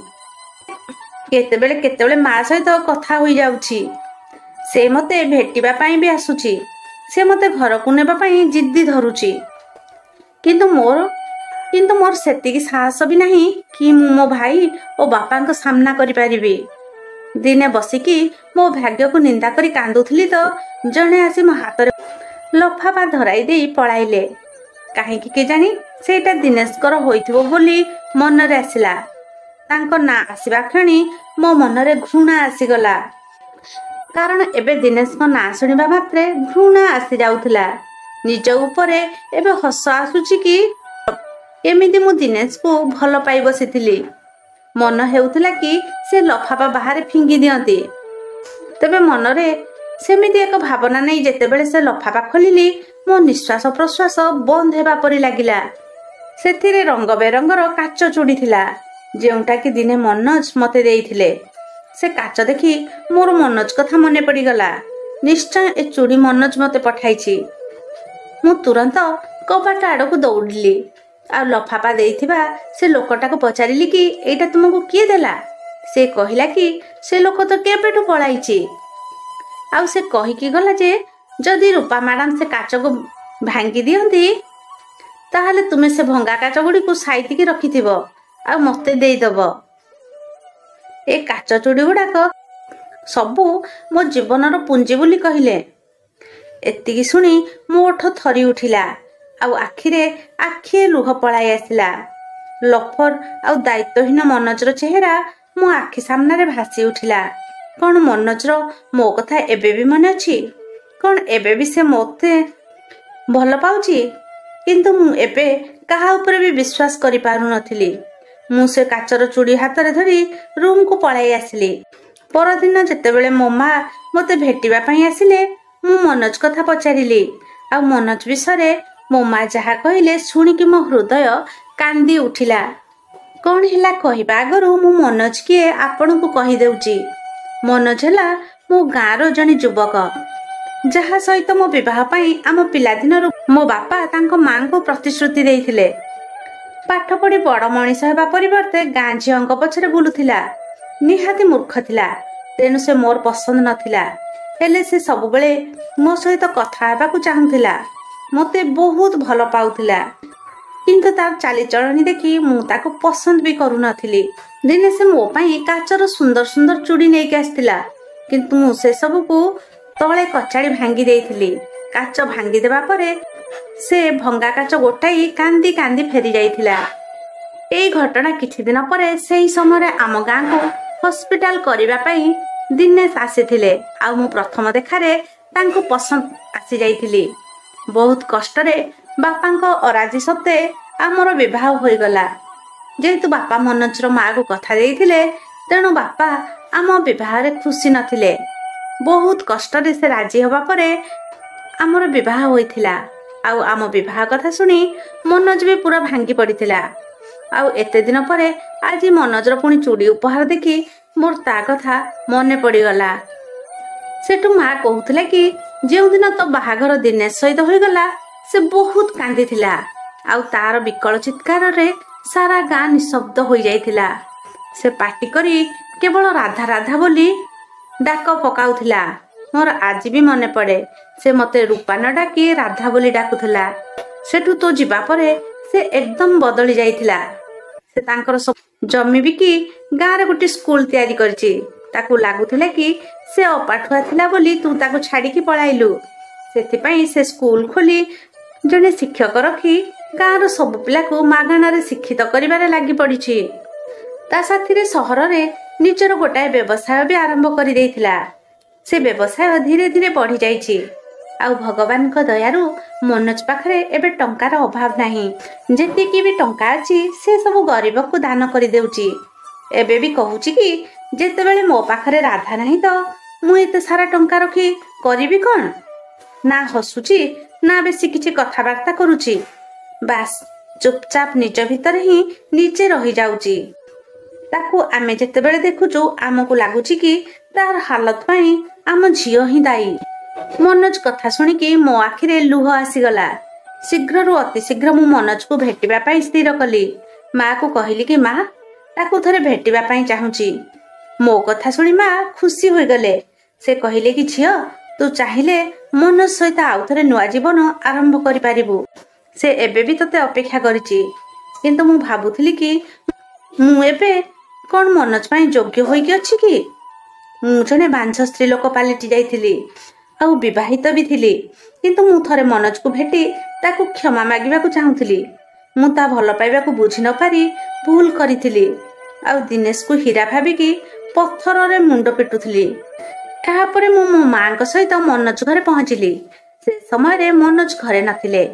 Speaker 1: କେତେବେଳେ କେତେବେଳେ ମା ସହିତ କଥା ହୋଇଯାଉଛି। ସେ ମତେ ଭେଟିବା ପାଇଁ ବି ଆସୁଛି। ସେ ମତେ ଘରକୁ ନେବା ପାଇଁ ଜିଦ୍ଦି ଧରୁଛି। କିନ୍ତୁ ମୋର ସେତିକି ସାହସ ବି ନାହିଁ କି ମୁଁ ମୋ ଭାଇ ଓ ବାପାଙ୍କ ସାମ୍ନା କରିପାରିବି। ଦିନେ ବସିକି ମୋ ଭାଗ୍ୟକୁ ନିନ୍ଦା କରି କାନ୍ଦୁଥିଲି ତ ଜଣେ ଆସି ମୋ ହାତରେ ଲଫାଫା ଧରାଇ ଦେଇ ପଳାଇଲେ। କାହିଁକି କେଜାଣି ସେଇଟା ଦିନେଶଙ୍କର ହୋଇଥିବ ବୋଲି ମନରେ ଆସିଲା। ତାଙ୍କ ନାଁ ଆସିବା କ୍ଷଣି ମୋ ମନରେ ଘୃଣା ଆସିଗଲା। କାରଣ ଏବେ ଦିନେଶଙ୍କ ନାଁ ଶୁଣିବା ମାତ୍ରେ ଘୃଣା ଆସିଯାଉଥିଲା। ନିଜ ଉପରେ ଏବେ ହସ ଆସୁଛି କି ଏମିତି ମୁଁ ଦିନେଶକୁ ଭଲ ପାଇ ବସିଥିଲି। ମନ ହେଉଥିଲା କି ସେ ଲଫାଫା ବାହାରେ ଫିଙ୍ଗି ଦିଅନ୍ତି। ତେବେ ମନରେ ସେମିତି ଏକ ଭାବନା ନେଇ ଯେତେବେଳେ ସେ ଲଫାଫା ଖୋଲିଲି ମୋ ନିଶ୍ୱାସ ପ୍ରଶ୍ୱାସ ବନ୍ଦ ହେବା ପରି ଲାଗିଲା। ସେଥିରେ ରଙ୍ଗ ବେରଙ୍ଗର କାଚ ଚୁଡ଼ି ଥିଲା ଯେଉଁଟାକି ଦିନେ ମନୋଜ ମତେ ଦେଇଥିଲେ। ସେ କାଚ ଦେଖି ମୋର ମନୋଜ କଥା ମନେ ପଡ଼ିଗଲା। ନିଶ୍ଚୟ ଏ ଚୁଡ଼ି ମନୋଜ ମତେ ପଠାଇଛି। ମୁଁ ତୁରନ୍ତ କବାଟ ଆଡ଼କୁ ଦୌଡ଼ିଲି ଆଉ ଲଫାଫା ଦେଇଥିବା ସେ ଲୋକଟାକୁ ପଚାରିଲି କି ଏଇଟା ତୁମକୁ କିଏ ଦେଲା? ସେ କହିଲା କି ସେ ଲୋକ ତ କେବେଠୁ ପଳାଇଛି। ଆଉ ସେ କହିକି ଗଲା ଯେ ଯଦି ରୂପା ମ୍ୟାଡ଼ାମ ସେ କାଚକୁ ଭାଙ୍ଗି ଦିଅନ୍ତି ତାହେଲେ ତୁମେ ସେ ଭଙ୍ଗା କାଚ ଗୁଡ଼ିକୁ ସାଇତିକି ରଖିଥିବ ଆଉ ମତେ ଦେଇଦବ। ଏ କାଚ ଚୁଡ଼ି ଗୁଡ଼ାକ ସବୁ ମୋ ଜୀବନର ପୁଞ୍ଜି ବୋଲି କହିଲେ। ଏତିକି ଶୁଣି ମୋ ଓଠ ଥରି ଉଠିଲା ଆଉ ଆଖିଏ ଲୁହ ପଳାଇ ଆସିଲା। ଲଫର ଆଉ ଦାୟିତ୍ୱହୀନ ମନୋଜର ଚେହେରା ମୋ ଆଖି ସାମ୍ନାରେ ଭାସି ଉଠିଲା। କ'ଣ ମନୋଜର ମୋ କଥା ଏବେ ବି ମନେ ଅଛି? କ'ଣ ଏବେ ବି ସେ ମୋତେ ଭଲ ପାଉଛି? କିନ୍ତୁ ମୁଁ ଏବେ କାହା ଉପରେ ବି ବିଶ୍ୱାସ କରିପାରୁନଥିଲି। ମୁଁ ସେ କାଚର ଚୁଡ଼ି ହାତରେ ଧରି ରୁମ୍କୁ ପଳାଇ ଆସିଲି। ପରଦିନ ଯେତେବେଳେ ମୋ ମା ମୋତେ ଭେଟିବା ପାଇଁ ଆସିଲେ ମୁଁ ମନୋଜ କଥା ପଚାରିଲି। ଆଉ ମନୋଜ ବିଷୟରେ ମୋ ମା ଯାହା କହିଲେ ଶୁଣିକି ମୋ ହୃଦୟ କାନ୍ଦି ଉଠିଲା। କ'ଣ ହେଲା କହିବା ଆଗରୁ ମୁଁ ମନୋଜ କିଏ ଆପଣଙ୍କୁ କହିଦେଉଛି। ମନୋଜ ହେଲା ମୋ ଗାଁର ଜଣେ ଯୁବକ, ଯାହା ସହିତ ମୋ ବିବାହ ପାଇଁ ଆମ ପିଲାଦିନରୁ ମୋ ବାପା ତାଙ୍କ ମାଙ୍କୁ ପ୍ରତିଶ୍ରୁତି ଦେଇଥିଲେ। ପାଠ ପଢ଼ି ବଡ଼ ମଣିଷ ହେବା ପରିବର୍ତ୍ତେ ଗାଁ ଝିଅଙ୍କ ପଛରେ ବୁଲୁଥିଲା। ନିହାତି ମୂର୍ଖ ଥିଲା, ତେଣୁ ସେ ମୋର ପସନ୍ଦ ନଥିଲା। ହେଲେ ସେ ସବୁବେଳେ ମୋ ସହିତ କଥା ହେବାକୁ ଚାହୁଁଥିଲା, ମୋତେ ବହୁତ ଭଲ ପାଉଥିଲା। କିନ୍ତୁ ତାର ଚାଲିଚଳଣି ଦେଖି ମୁଁ ତାକୁ ପସନ୍ଦ ବି କରୁନଥିଲି। ଦିନେ ସେ ମୋ ପାଇଁ କାଚର ସୁନ୍ଦର ସୁନ୍ଦର ଚୁଡ଼ି ନେଇକି ଆସିଥିଲା, କିନ୍ତୁ ମୁଁ ସେସବୁକୁ ତଳେ କଚାଡ଼ି ଭାଙ୍ଗି ଦେଇଥିଲି। କାଚ ଭାଙ୍ଗି ଦେବା ପରେ ସେ ଭଙ୍ଗା କାଚ ଗୋଟାଇ କାନ୍ଦି କାନ୍ଦି ଫେରି ଯାଇଥିଲା। ଏଇ ଘଟଣା କିଛି ଦିନ ପରେ ସେହି ସମୟରେ ଆମ ଗାଁକୁ ହସ୍ପିଟାଲ କରିବା ପାଇଁ ଦିନେଶ ଆସିଥିଲେ। ଆଉ ମୁଁ ପ୍ରଥମ ଦେଖାରେ ତାଙ୍କୁ ପସନ୍ଦ ଆସିଯାଇଥିଲି। ବହୁତ କଷ୍ଟରେ ବାପାଙ୍କ ଅରାଜି ସତ୍ତ୍ୱେ ଆମର ବିବାହ ହୋଇଗଲା। ଯେହେତୁ ବାପା ମନୋଜର ମାଆକୁ କଥା ଦେଇଥିଲେ, ତେଣୁ ବାପା ଆମ ବିବାହରେ ଖୁସି ନଥିଲେ। ବହୁତ କଷ୍ଟରେ ସେ ରାଜି ହେବା ପରେ ଆମର ବିବାହ ହୋଇଥିଲା। ଆଉ ଆମ ବିବାହ କଥା ଶୁଣି ମନୋଜ ବି ପୁରା ଭାଙ୍ଗି ପଡ଼ିଥିଲା। ଆଉ ଏତେ ଦିନ ପରେ ଆଜି ମନୋଜର ପୁଣି ଚୁଡ଼ି ଉପହାର ଦେଖି ମୋର ତା କଥା ମନେ ପଡ଼ିଗଲା। ସେଠୁ ମା କହୁଥିଲା କି ଯେଉଁଦିନ ତୋ ବାହାଘର ଦିନେଶ ସହିତ ହୋଇଗଲା, ସେ ବହୁତ କାନ୍ଦିଥିଲା। ଆଉ ତାର ବିକଳ ଚିତ୍କାରରେ ସାରା ଗାଁ ନିଶବ୍ଦ ହୋଇଯାଇଥିଲା। ସେ ପାଟି କରି କେବଳ ରାଧା ରାଧା ବୋଲି ଡାକ ପକାଉଥିଲା। ମୋର ଆଜି ବି ମନେ ପଡ଼େ, ସେ ମୋତେ ରୂପା ନ ଡାକି ରାଧା ବୋଲି ଡାକୁଥିଲା। ସେଠୁ ତୋ ଯିବା ପରେ ସେ ଏକଦମ ବଦଳି ଯାଇଥିଲା। ସେ ତାଙ୍କର ସବୁ ଜମି ବିକି ଗାଁରେ ଗୋଟେ ସ୍କୁଲ ତିଆରି କରିଛି। ତାକୁ ଲାଗୁଥିଲା କି ସେ ଅପାଠୁଆ ଥିଲା ବୋଲି ତୁ ତାକୁ ଛାଡ଼ିକି ପଳାଇଲୁ। ସେଥିପାଇଁ ସେ ସ୍କୁଲ ଖୋଲି ଜଣେ ଶିକ୍ଷକ ରଖି ଗାଁର ସବୁ ପିଲାକୁ ମାଗଣାରେ ଶିକ୍ଷିତ କରିବାରେ ଲାଗି ପଡ଼ିଛି। ତା ସାଥିରେ ସହରରେ ନିଜର ଗୋଟାଏ ବ୍ୟବସାୟ ବି ଆରମ୍ଭ କରିଦେଇଥିଲା। ସେ ବ୍ୟବସାୟ ଧୀରେ ଧୀରେ ବଢ଼ି ଯାଇଛି। ଆଉ ଭଗବାନଙ୍କ ଦୟାରୁ ମନୋଜ ପାଖରେ ଏବେ ଟଙ୍କାର ଅଭାବ ନାହିଁ। ଯେତିକି ବି ଟଙ୍କା ଅଛି ସେ ସବୁ ଗରିବକୁ ଦାନ କରିଦେଉଛି। ଏବେ ବି କହୁଛି କି ଯେତେବେଳେ ମୋ ପାଖରେ ରାଧା ନାହିଁ ତ ମୁଁ ଏତେ ସାରା ଟଙ୍କା ରଖି କରିବି କ'ଣ? ନା ହସୁଛି ନା ବେଶୀ କିଛି କଥାବାର୍ତ୍ତା କରୁଛି। ବାସ୍ ଚୁପଚାପ ନିଜ ଭିତରେ ହିଁ ନିଜେ ରହିଯାଉଛି। ତାକୁ ଆମେ ଯେତେବେଳେ ଦେଖୁଛୁ ଆମକୁ ଲାଗୁଛି କି ତାର ହାଲତ ପାଇଁ ଆମ ଝିଅ ହିଁ ଦାୟୀ। ମନୋଜ କଥା ଶୁଣିକି ମୋ ଆଖିରେ ଲୁହ ଆସିଗଲା। ଶୀଘ୍ରରୁ ଅତି ଶୀଘ୍ର ମୁଁ ମନୋଜକୁ ଭେଟିବା ପାଇଁ ସ୍ଥିର କଲି। ମାଆକୁ କହିଲି କି ମା, ତାକୁ ଥରେ ଭେଟିବା ପାଇଁ ଚାହୁଁଛି। ମୋ କଥା ଶୁଣି ମା ଖୁସି ହୋଇଗଲେ। ସେ କହିଲେ କି ଝିଅ, ତୁ ଚାହିଁଲେ ମନୋଜ ସହିତ ଆଉ ଥରେ ନୂଆ ଜୀବନ ଆରମ୍ଭ କରିପାରିବୁ। ସେ ଏବେ ବି ତତେ ଅପେକ୍ଷା କରିଛି। କିନ୍ତୁ ମୁଁ ଭାବୁଥିଲି କି ମୁଁ ଏବେ କ'ଣ ମନୋଜ ପାଇଁ ଯୋଗ୍ୟ ହୋଇକି ଅଛି କି? ମୁଁ ଜଣେ ବାଞ୍ଝ ସ୍ତ୍ରୀ ଲୋକ ପାଲଟି ଯାଇଥିଲି, ଆଉ ବିବାହିତ ବି ଥିଲି। କିନ୍ତୁ ମୁଁ ଥରେ ମନୋଜକୁ ଭେଟି ତାକୁ କ୍ଷମା ମାଗିବାକୁ ଚାହୁଁଥିଲି। ମୁଁ ତା ଭଲ ପାଇବାକୁ ବୁଝି ନ ପାରି ଭୁଲ କରିଥିଲି। ଆଉ ଦିନେଶକୁ ହୀରା ଭାବିକି ପଥରରେ ମୁଣ୍ଡ ପିଟୁଥିଲି। ଏହାପରେ ମୁଁ ମୋ ମାଙ୍କ ସହିତ ମନୋଜ ଘରେ ପହଞ୍ଚିଲି। ସେ ସମୟରେ ମନୋଜ ଘରେ ନଥିଲେ।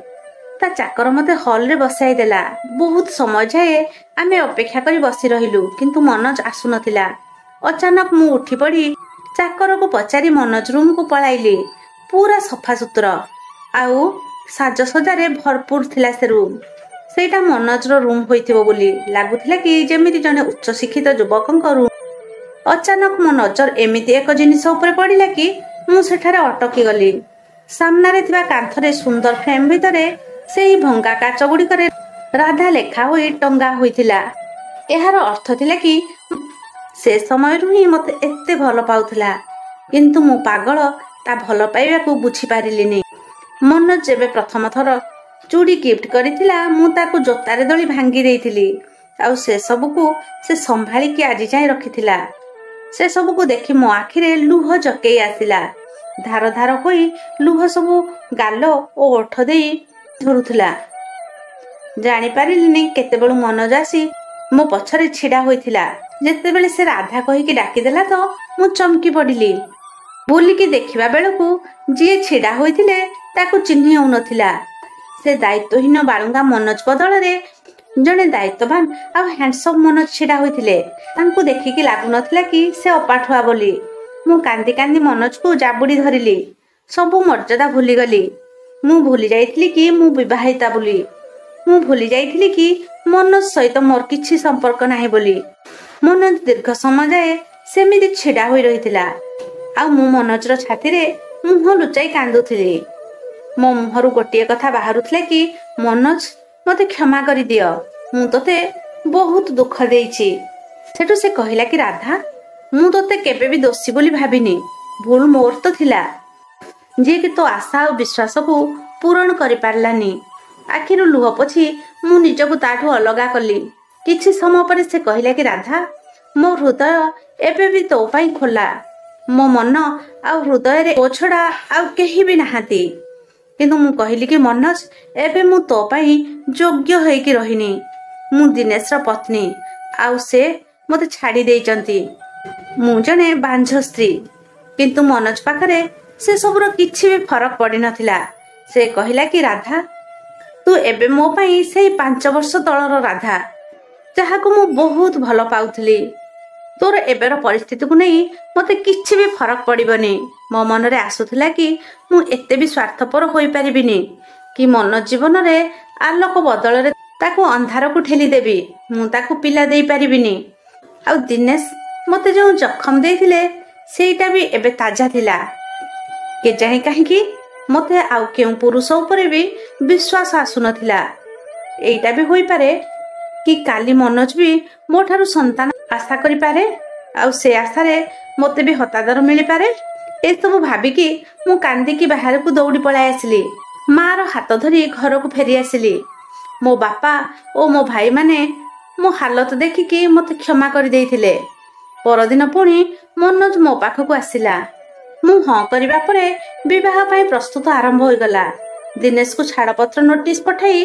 Speaker 1: ତା ଚାକର ମୋତେ ହଲରେ ବସାଇ ଦେଲା। ବହୁତ ସମୟ ଯାଏ ଆମେ ଅପେକ୍ଷା କରି ବସି ରହିଲୁ, କିନ୍ତୁ ମନୋଜ ଆସୁନଥିଲା। ଅଚାନକ ମୁଁ ଉଠି ପଡ଼ି ଚାକରକୁ ପଚାରି ମନୋଜ ରୁମକୁ ପଳାଇଲି। ପୁରା ସଫାସୁତୁର ଆଉ ସାଜସଜାରେ ଭରପୁର ଥିଲା ସେ ରୁମ୍। ସେଇଟା ମନୋଜର ରୁମ୍ ହୋଇଥିବ ବୋଲି ଲାଗୁଥିଲା କି ଯେମିତି ଜଣେ ଉଚ୍ଚ ଶିକ୍ଷିତ ଯୁବକଙ୍କ ରୁମ୍। ଅଚାନକ ମୋ ନଜର ଏମିତି ଏକ ଜିନିଷ ଉପରେ ପଡ଼ିଲା କି ମୁଁ ସେଠାରେ ଅଟକି ଗଲି। ସାମ୍ନାରେ ଥିବା କାନ୍ଥରେ ସୁନ୍ଦର ଫ୍ରେମ୍ ଭିତରେ ସେହି ଭଙ୍ଗା କାଚ ଗୁଡ଼ିକରେ ରାଧା ଲେଖା ହୋଇ ଟଙ୍ଗା ହୋଇଥିଲା। ଏହାର ଅର୍ଥ ଥିଲା କି ସେ ସମୟରୁ ହିଁ ମୋତେ ଏତେ ଭଲ ପାଉଥିଲା। କିନ୍ତୁ ମୁଁ ପାଗଳ ତା ଭଲ ପାଇବାକୁ ବୁଝିପାରିଲିନି। ମନୋଜ ଯେବେ ପ୍ରଥମ ଥର ଚୁଡ଼ି ଗିଫ୍ଟ କରିଥିଲା, ମୁଁ ତାକୁ ଜୋତାରେ ଦଳି ଭାଙ୍ଗି ଦେଇଥିଲି। ଆଉ ସେସବୁକୁ ସେ ସମ୍ଭାଳିକି ଆଜି ଯାଏଁ ରଖିଥିଲା। ସେସବୁକୁ ଦେଖି ମୋ ଆଖିରେ ଲୁହ ଜକେଇ ଆସିଲା। ଧାର ଧାର ହୋଇ ଲୁହ ସବୁ ଗାଲ ଓ ଓଠ ଦେଇ ଝରୁଥିଲା। ଜାଣିପାରିଲିନି କେତେବେଳୁ ମନୋଜ ଆସି ମୋ ପଛରେ ଛିଡ଼ା ହୋଇଥିଲା। ଯେତେବେଳେ ସେ ରାଧା କହିକି ଡାକିଦେଲା ତ ମୁଁ ଚମକି ପଡ଼ିଲି। ବୁଲିକି ଦେଖିବା ବେଳକୁ ଯିଏ ଛିଡ଼ା ହୋଇଥିଲେ ତାକୁ ଚିହ୍ନି ହେଉନଥିଲା। ସେ ଦାୟିତ୍ୱହୀନ ବାଳୁଙ୍ଗା ମନୋଜ ବଦଳରେ ଜଣେ ଦାୟିତ୍ୱବାନ ଆଉ ହ୍ୟାଣ୍ଡସମ୍ ମନୋଜ ଛିଡ଼ା ହୋଇଥିଲେ। ତାଙ୍କୁ ଦେଖିକି ଲାଗୁନଥିଲା କି ସେ ଅପାଠୁଆ ବୋଲି। ମୁଁ କାନ୍ଦି କାନ୍ଦି ମନୋଜକୁ ଜାବୁଡ଼ି ଧରିଲି। ସବୁ ମର୍ଯ୍ୟାଦା ଭୁଲିଗଲି। ମୁଁ ଭୁଲି ଯାଇଥିଲି କି ମୁଁ ବିବାହିତା ବୋଲି। ମୁଁ ଭୁଲି ଯାଇଥିଲି କି ମନୋଜ ସହିତ ମୋର କିଛି ସମ୍ପର୍କ ନାହିଁ ବୋଲି। ମନୋଜ ଦୀର୍ଘ ସମୟ ଯାଏ ସେମିତି ଛିଡ଼ା ହୋଇ ରହିଥିଲା। ଆଉ ମୁଁ ମନୋଜର ଛାତିରେ ମୁହଁ ଲୁଚାଇ କାନ୍ଦୁଥିଲି। ମୋ ମୁହଁରୁ ଗୋଟିଏ କଥା ବାହାରୁଥିଲା କି ମନୋଜ, ମୋତେ କ୍ଷମା କରିଦିଅ, ମୁଁ ତୋତେ ବହୁତ ଦୁଃଖ ଦେଇଛି। ସେଠୁ ସେ କହିଲା କି ରାଧା, ମୁଁ ତୋତେ କେବେ ବି ଦୋଷୀ ବୋଲି ଭାବିନି। ଭୁଲ ମୋର ତ ଥିଲା, ଯିଏକି ତୋ ଆଶା ଆଉ ବିଶ୍ୱାସକୁ ପୂରଣ କରିପାରିଲାନି। ଆଖିରୁ ଲୁହ ପୋଛି ମୁଁ ନିଜକୁ ତାଠୁ ଅଲଗା କଲି। କିଛି ସମୟ ପରେ ସେ କହିଲା କି ରାଧା, ମୋ ହୃଦୟ ଏବେ ବି ତୋ ପାଇଁ ଖୋଲା। ମୋ ମନ ଆଉ ହୃଦୟରେ ତୋ ଛଡ଼ା ଆଉ କେହି ବି ନାହାନ୍ତି। କିନ୍ତୁ ମୁଁ କହିଲି କି ମନୋଜ, ଏବେ ମୁଁ ତୋ ପାଇଁ ଯୋଗ୍ୟ ହେଇକି ରହିନି। ମୁଁ ଦିନେଶର ପତ୍ନୀ, ଆଉ ସେ ମୋତେ ଛାଡ଼ି ଦେଇଛନ୍ତି। ମୁଁ ଜଣେ ବାଞ୍ଝ ସ୍ତ୍ରୀ। କିନ୍ତୁ ମନୋଜ ପାଖରେ ସେ ସବୁର କିଛି ବି ଫରକ ପଡ଼ିନଥିଲା। ସେ କହିଲା କି ରାଧା, ତୁ ଏବେ ମୋ ପାଇଁ ସେଇ 5 ବର୍ଷ ତଳର ରାଧା, ଯାହାକୁ ମୁଁ ବହୁତ ଭଲ ପାଉଥିଲି। ତୋର ଏବେର ପରିସ୍ଥିତିକୁ ନେଇ ମୋତେ କିଛି ବି ଫରକ ପଡ଼ିବନି। ମୋ ମନରେ ଆସୁଥିଲା କି ମୁଁ ଏତେ ବି ସ୍ୱାର୍ଥପର ହୋଇପାରିବିନି କି ମନୋଜ ଜୀବନରେ ଆଲୋକ ବଦଳରେ ତାକୁ ଅନ୍ଧାରକୁ ଠେଲିଦେବି। ମୁଁ ତାକୁ ପିଲା ଦେଇପାରିବିନି। ଆଉ ଦିନେଶ ମୋତେ ଯେଉଁ ଜଖମ ଦେଇଥିଲେ ସେଇଟା ବି ଏବେ ତାଜା ଥିଲା। କେଜାଣି କାହିଁକି ମୋତେ ଆଉ କେଉଁ ପୁରୁଷ ଉପରେ ବି ବିଶ୍ୱାସ ଆସୁନଥିଲା। ଏଇଟା ବି ହୋଇପାରେ କି କାଲି ମନୋଜ ବି ମୋ ଠାରୁ ସନ୍ତାନ ଆଶା କରିପାରେ, ଆଉ ସେ ଆଶାରେ ମୋତେ ବି ହତାଦର ମିଳିପାରେ। ଏସବୁ ଭାବିକି ମୁଁ କାନ୍ଦିକି ବାହାରକୁ ଦୌଡ଼ି ପଳାଇ ଆସିଲି। ମାଆର ହାତ ଧରି ଘରକୁ ଫେରି ଆସିଲି। ମୋ ବାପା ଓ ମୋ ଭାଇମାନେ ମୋ ହାଲତ ଦେଖିକି ମୋତେ କ୍ଷମା କରିଦେଇଥିଲେ। ପରଦିନ ପୁଣି ମନୋଜ ମୋ ପାଖକୁ ଆସିଲା। ମୁଁ ହଁ କରିବା ପରେ ବିବାହ ପାଇଁ ପ୍ରସ୍ତୁତ ଆରମ୍ଭ ହୋଇଗଲା। ଦିନେଶକୁ ଛାଡ଼ପତ୍ର ନୋଟିସ୍ ପଠାଇ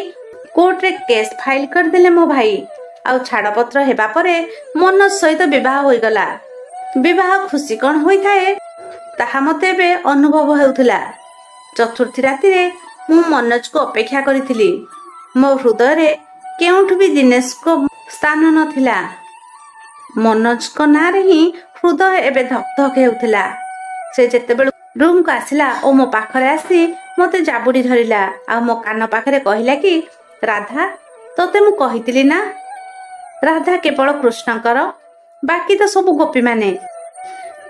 Speaker 1: କୋର୍ଟରେ କେସ୍ ଫାଇଲ କରିଦେଲେ ମୋ ଭାଇ। ଆଉ ଛାଡ଼ପତ୍ର ହେବା ପରେ ମନୋଜ ସହିତ ବିବାହ ହୋଇଗଲା। ବିବାହ ଖୁସି କ'ଣ ହୋଇଥାଏ ତାହା ମୋତେ ଏବେ ଅନୁଭବ ହେଉଥିଲା। ଚତୁର୍ଥୀ ରାତିରେ ମୁଁ ମନୋଜକୁ ଅପେକ୍ଷା କରିଥିଲି। ମୋ ହୃଦୟରେ କେଉଁଠୁ ବି ଦିନେଶଙ୍କ ସ୍ଥାନ ନଥିଲା। ମନୋଜଙ୍କ ନାଁରେ ହିଁ ହୃଦୟ ଏବେ ଧକ୍ ଧକ୍ ହେଉଥିଲା। ସେ ଯେତେବେଳେ ରୁମକୁ ଆସିଲା ଓ ମୋ ପାଖରେ ଆସି ମୋତେ ଜାବୁଡ଼ି ଧରିଲା, ଆଉ ମୋ କାନ ପାଖରେ କହିଲା କି ରାଧା, ତୋତେ ମୁଁ କହିଥିଲି ନା, ରାଧା କେବଳ କୃଷ୍ଣଙ୍କର, ବାକି ତ ସବୁ ଗୋପୀମାନେ।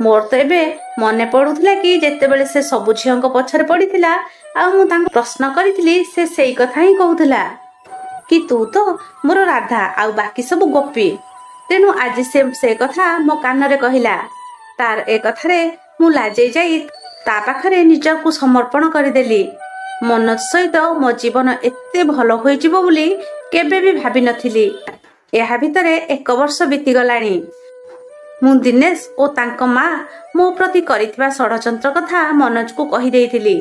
Speaker 1: ମୋର ତ ଏବେ ମନେ ପଡୁଥିଲା କି ଯେତେବେଳେ ସେ ସବୁ ଝିଅଙ୍କ ପଛରେ ପଡ଼ିଥିଲା ଆଉ ମୁଁ ତାଙ୍କୁ ପ୍ରଶ୍ନ କରିଥିଲି, ସେ ସେଇ କଥା ହିଁ କହୁଥିଲା କି ତୁ ତ ମୋର ରାଧା ଆଉ ବାକି ସବୁ ଗୋପୀ। ତେଣୁ ଆଜି ସେ କଥା ମୋ କାନରେ କହିଲା। ତାର ଏ କଥାରେ ମୁଁ ଲାଜେଇ ଯାଇ ତା ପାଖରେ ନିଜକୁ ସମର୍ପଣ କରିଦେଲି। ମନୋଜ ସହିତ ମୋ ଜୀବନ ଏତେ ଭଲ ହୋଇଯିବ ବୋଲି କେବେ ବି ଭାବିନଥିଲି। ଏହା ଭିତରେ 1 ବର୍ଷ ବିତିଗଲାଣି। ମୁଁ ଦିନେଶ ଓ ତାଙ୍କ ମା ମୋ ପ୍ରତି କରିଥିବା ଷଡ଼ଯନ୍ତ୍ର କଥା ମନୋଜକୁ କହିଦେଇଥିଲି।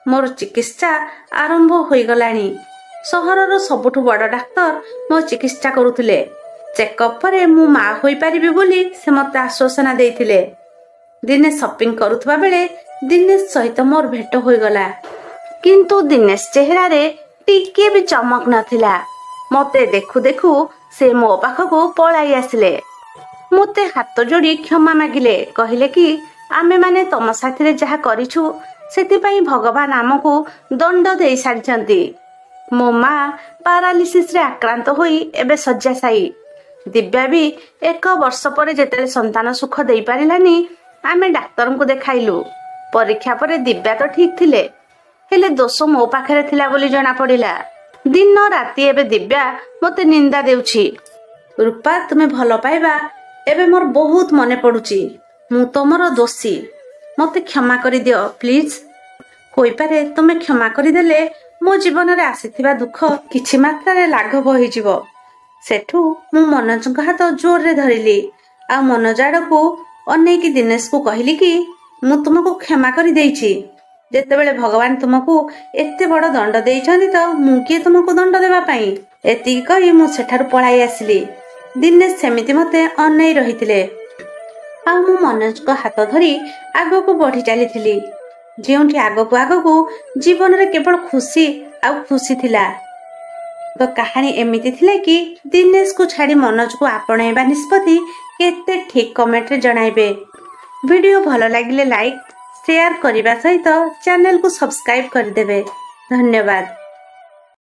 Speaker 1: ମୋର ଚିକିତ୍ସା ଆରମ୍ଭ ହୋଇଗଲାଣି। ସହରର ସବୁଠୁ ବଡ଼ ଡାକ୍ତର ମୋ ଚିକିତ୍ସା କରୁଥିଲେ। ଚେକଅପ୍ ପରେ ମୁଁ ମା ହୋଇପାରିବି ବୋଲି ସେ ମୋତେ ଆଶ୍ୱାସନା ଦେଇଥିଲେ। ଦିନେ ସପିଂ କରୁଥିବା ବେଳେ ଦିନେଶ ସହିତ ମୋର ଭେଟ ହୋଇଗଲା। କିନ୍ତୁ ଦିନେଶ ଚେହେରାରେ ଟିକିଏ ବି ଚମକ ନଥିଲା। ମୋତେ ଦେଖୁ ଦେଖୁ ସେ ମୋ ପାଖକୁ ପଳାଇ ଆସିଲେ। ମୋତେ ହାତ ଯୋଡ଼ି କ୍ଷମା ମାଗିଲେ। କହିଲେ କି ଆମେମାନେ ତମ ସାଥିରେ ଯାହା କରିଛୁ ସେଥିପାଇଁ ଭଗବାନ ଆମକୁ ଦଣ୍ଡ ଦେଇ ସାରିଛନ୍ତି। ମୋ ମା ପାରାଲିସିସରେ ଆକ୍ରାନ୍ତ ହୋଇ ଏବେ ଶଯ୍ୟାଶାୟୀ। ଦିବ୍ୟା ବି 1 ବର୍ଷ ପରେ ଯେତେବେଳେ ସନ୍ତାନ ସୁଖ ଦେଇପାରିଲାନି, ଆମେ ଡାକ୍ତରଙ୍କୁ ଦେଖାଇଲୁ। ପରୀକ୍ଷା ପରେ ଦିବ୍ୟା ତ ଠିକ୍ ଥିଲେ, ହେଲେ ଦୋଷ ମୋ ପାଖରେ ଥିଲା ବୋଲି ଜଣାପଡ଼ିଲା। ଦିନ ରାତି ଏବେ ଦିବ୍ୟା ମୋତେ ନିନ୍ଦା ଦେଉଛି। ରୂପା, ତୁମେ ଭଲ ପାଇବା ଏବେ ମୋର ବହୁତ ମନେ ପଡ଼ୁଛି। ମୁଁ ତମର ଦୋଷୀ, ମୋତେ କ୍ଷମା କରିଦିଅ ପ୍ଲିଜ୍। ହୋଇପାରେ ତୁମେ କ୍ଷମା କରିଦେଲେ ମୋ ଜୀବନରେ ଆସିଥିବା ଦୁଃଖ କିଛି ମାତ୍ରାରେ ଲାଘବ ହୋଇଯିବ। ସେଠୁ ମୁଁ ମନୋଜଙ୍କ ହାତ ଜୋରରେ ଧରିଲି, ଆଉ ମନୋଜ ଆଡ଼କୁ ଅନେଇକି ଦିନେଶକୁ କହିଲି କି ମୁଁ ତୁମକୁ କ୍ଷମା କରିଦେଇଛି। ଯେତେବେଳେ ଭଗବାନ ତୁମକୁ ଏତେ ବଡ଼ ଦଣ୍ଡ ଦେଇଛନ୍ତି ତ ମୁଁ କିଏ ତୁମକୁ ଦଣ୍ଡ ଦେବା ପାଇଁ। ଏତିକି କହି ମୁଁ ସେଠାରୁ ପଳାଇ ଆସିଲି। ଦିନେଶ ସେମିତି ମୋତେ ଅନେଇ ରହିଥିଲେ, ଆଉ ମୁଁ ମନୋଜଙ୍କ ହାତ ଧରି ଆଗକୁ ବଢ଼ି ଚାଲିଥିଲି। ଯେଉଁଠି ଆଗକୁ ଆଗକୁ ଜୀବନରେ କେବଳ ଖୁସି ଆଉ ଖୁସି ଥିଲା। ତ କାହାଣୀ ଏମିତି ଥିଲା କି ଦିନେଶକୁ ଛାଡ଼ି ମନୋଜକୁ ଆପଣେଇବା ନିଷ୍ପତ୍ତି କେତେ ଠିକ୍, କମେଣ୍ଟରେ ଜଣାଇବେ। वीडियो भल लगिले लाइक शेयर करने सहित चैनल को सब्सक्राइब करदेवे। धन्यवाद।